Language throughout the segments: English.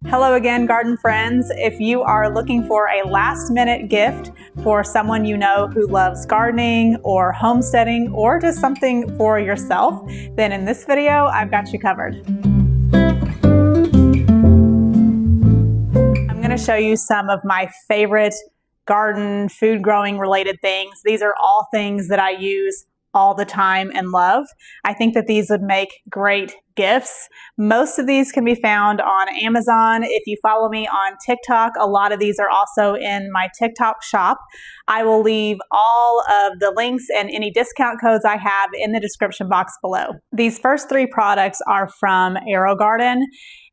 Hello again, garden friends. If you are looking for a last-minute gift for someone you know who loves gardening or homesteading or just something for yourself, then in this video, I've got you covered. I'm going to show you some of my favorite garden, food growing related things. These are all things that I use all the time and love. I think that these would make great gifts. Most of these can be found on Amazon. If you follow me on TikTok, a lot of these are also in my TikTok shop. I will leave all of the links and any discount codes I have in the description box below. These first three products are from Aerogarden,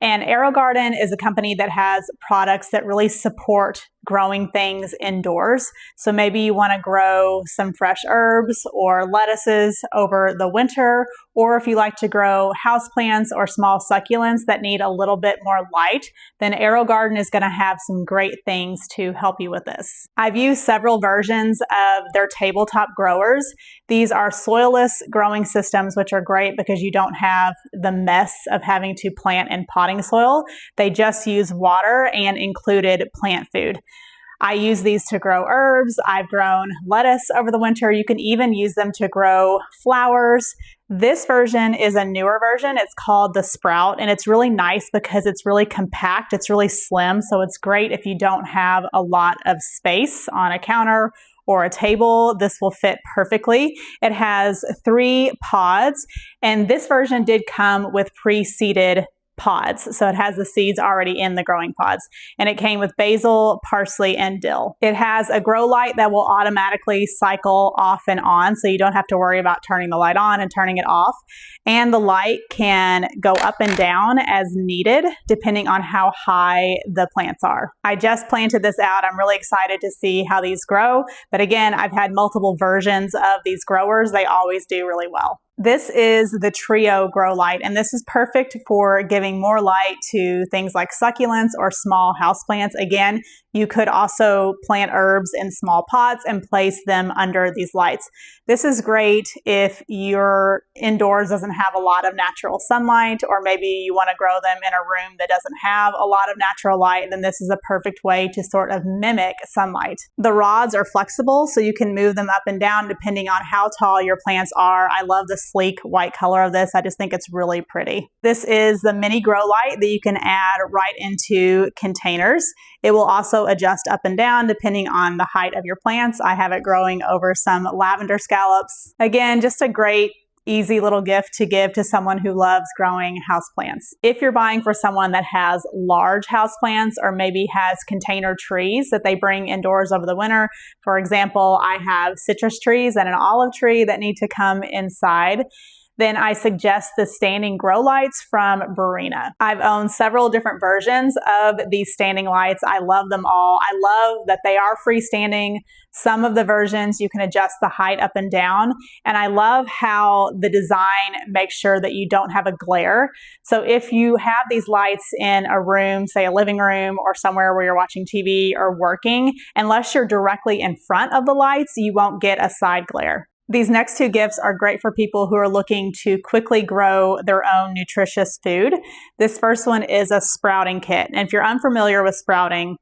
and Aerogarden is a company that has products that really support growing things indoors. So maybe you want to grow some fresh herbs or lettuces over the winter, or if you like to grow houseplants or small succulents that need a little bit more light, then Aerogarden is going to have some great things to help you with this. I've used several versions of their tabletop growers. These are soilless growing systems, which are great because you don't have the mess of having to plant in potting soil. They just use water and included plant food. I use these to grow herbs. I've grown lettuce over the winter. You can even use them to grow flowers. This version is a newer version. It's called the Sprout, and it's really nice because it's really compact. It's really slim, so it's great if you don't have a lot of space on a counter or a table. This will fit perfectly. It has 3 pods, and this version did come with pre-seeded pods. So it has the seeds already in the growing pods, and it came with basil, parsley, and dill. It has a grow light that will automatically cycle off and on, so you don't have to worry about turning the light on and turning it off. And the light can go up and down as needed, depending on how high the plants are. I just planted this out. I'm really excited to see how these grow. But again, I've had multiple versions of these growers. They always do really well. This is the Trio Grow Light, and this is perfect for giving more light to things like succulents or small houseplants. Again, you could also plant herbs in small pots and place them under these lights. This is great if your indoors doesn't have a lot of natural sunlight, or maybe you want to grow them in a room that doesn't have a lot of natural light, then this is a perfect way to sort of mimic sunlight. The rods are flexible, so you can move them up and down depending on how tall your plants are. I love the sleek white color of this. I just think it's really pretty. This is the mini grow light that you can add right into containers. It will also adjust up and down depending on the height of your plants. I have it growing over some lavender scallops. Again, just a great easy little gift to give to someone who loves growing houseplants. If you're buying for someone that has large houseplants or maybe has container trees that they bring indoors over the winter, for example, I have citrus trees and an olive tree that need to come inside, then I suggest the standing grow lights from Burina. I've owned several different versions of these standing lights. I love them all. I love that they are freestanding. Some of the versions you can adjust the height up and down, and I love how the design makes sure that you don't have a glare. So if you have these lights in a room, say a living room or somewhere where you're watching TV or working, unless you're directly in front of the lights, you won't get a side glare. These next 2 gifts are great for people who are looking to quickly grow their own nutritious food. This first one is a sprouting kit. And if you're unfamiliar with sprouting,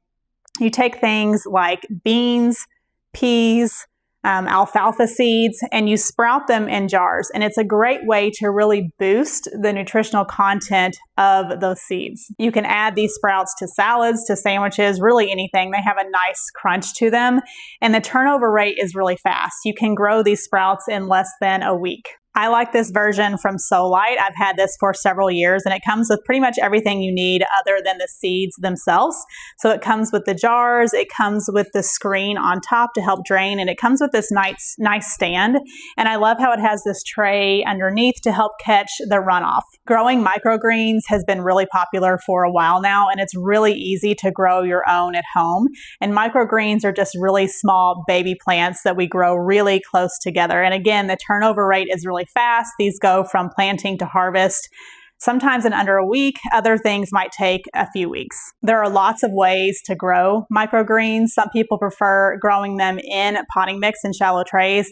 you take things like beans, peas, alfalfa seeds, and you sprout them in jars. And it's a great way to really boost the nutritional content of those seeds. You can add these sprouts to salads, to sandwiches, really anything. They have a nice crunch to them, and the turnover rate is really fast. You can grow these sprouts in less than a week. I like this version from Solite. I've had this for several years, and it comes with pretty much everything you need other than the seeds themselves. So it comes with the jars, it comes with the screen on top to help drain, and it comes with this nice stand. And I love how it has this tray underneath to help catch the runoff. Growing microgreens has been really popular for a while now, and it's really easy to grow your own at home. And microgreens are just really small baby plants that we grow really close together. And again, the turnover rate is really fast. These go from planting to harvest sometimes in under a week. Other things might take a few weeks. There are lots of ways to grow microgreens. Some people prefer growing them in potting mix in shallow trays.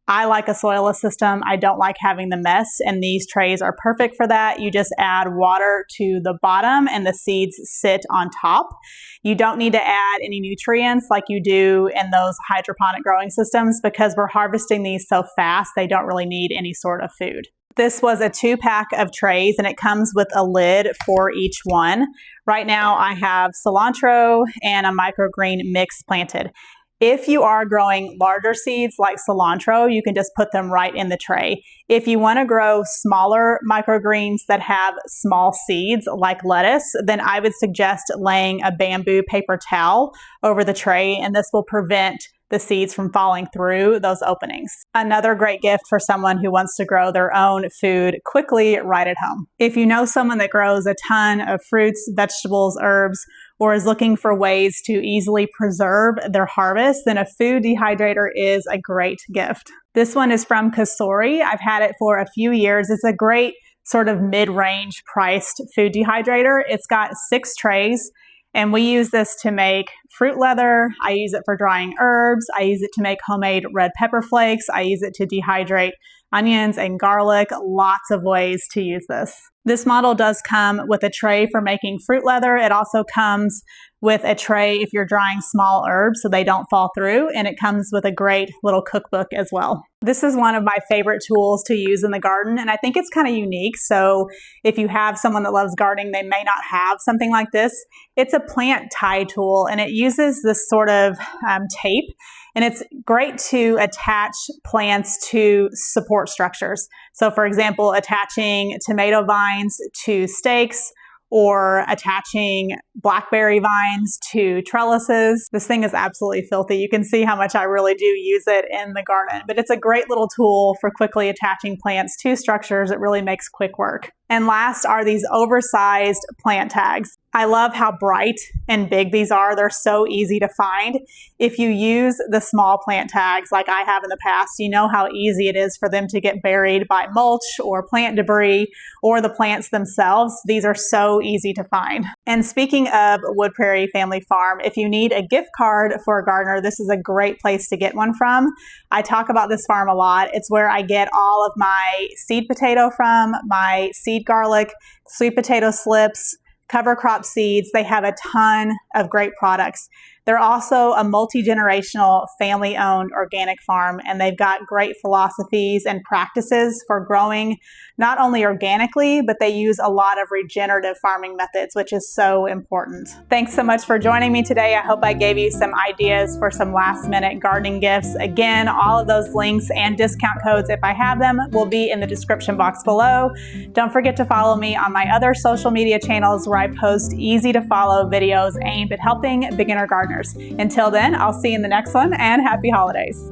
I like a soilless system. I don't like having the mess, and these trays are perfect for that. You just add water to the bottom and the seeds sit on top. You don't need to add any nutrients like you do in those hydroponic growing systems because we're harvesting these so fast, they don't really need any sort of food. This was a 2-pack of trays and it comes with a lid for each one. Right now I have cilantro and a microgreen mix planted. If you are growing larger seeds like cilantro, you can just put them right in the tray. If you want to grow smaller microgreens that have small seeds like lettuce, then I would suggest laying a bamboo paper towel over the tray, and this will prevent the seeds from falling through those openings. Another great gift for someone who wants to grow their own food quickly right at home. If you know someone that grows a ton of fruits, vegetables, herbs, or is looking for ways to easily preserve their harvest, then a food dehydrator is a great gift. This one is from Kasori. I've had it for a few years. It's a great sort of mid-range priced food dehydrator. It's got 6 trays. And we use this to make fruit leather. I use it for drying herbs. I use it to make homemade red pepper flakes. I use it to dehydrate onions and garlic. Lots of ways to use this. This model does come with a tray for making fruit leather. It also comes with a tray if you're drying small herbs so they don't fall through, and it comes with a great little cookbook as well. This is one of my favorite tools to use in the garden, and I think it's kind of unique. So if you have someone that loves gardening, they may not have something like this. It's a plant tie tool, and it uses this sort of tape, and it's great to attach plants to support structures. So for example, attaching tomato vines to stakes, or attaching blackberry vines to trellises. This thing is absolutely filthy. You can see how much I really do use it in the garden, but it's a great little tool for quickly attaching plants to structures. It really makes quick work. And last are these oversized plant tags. I love how bright and big these are. They're so easy to find. If you use the small plant tags like I have in the past, you know how easy it is for them to get buried by mulch or plant debris or the plants themselves. These are so easy to find. And speaking of Wood Prairie Family Farm, if you need a gift card for a gardener, this is a great place to get one from. I talk about this farm a lot. It's where I get all of my seed potato from, my seed garlic, sweet potato slips, cover crop seeds. They have a ton of great products. They're also a multi-generational family-owned organic farm, and they've got great philosophies and practices for growing not only organically, but they use a lot of regenerative farming methods, which is so important. Thanks so much for joining me today. I hope I gave you some ideas for some last-minute gardening gifts. Again, all of those links and discount codes, if I have them, will be in the description box below. Don't forget to follow me on my other social media channels where I post easy-to-follow videos aimed at helping beginner gardeners. Until then, I'll see you in the next one, and happy holidays.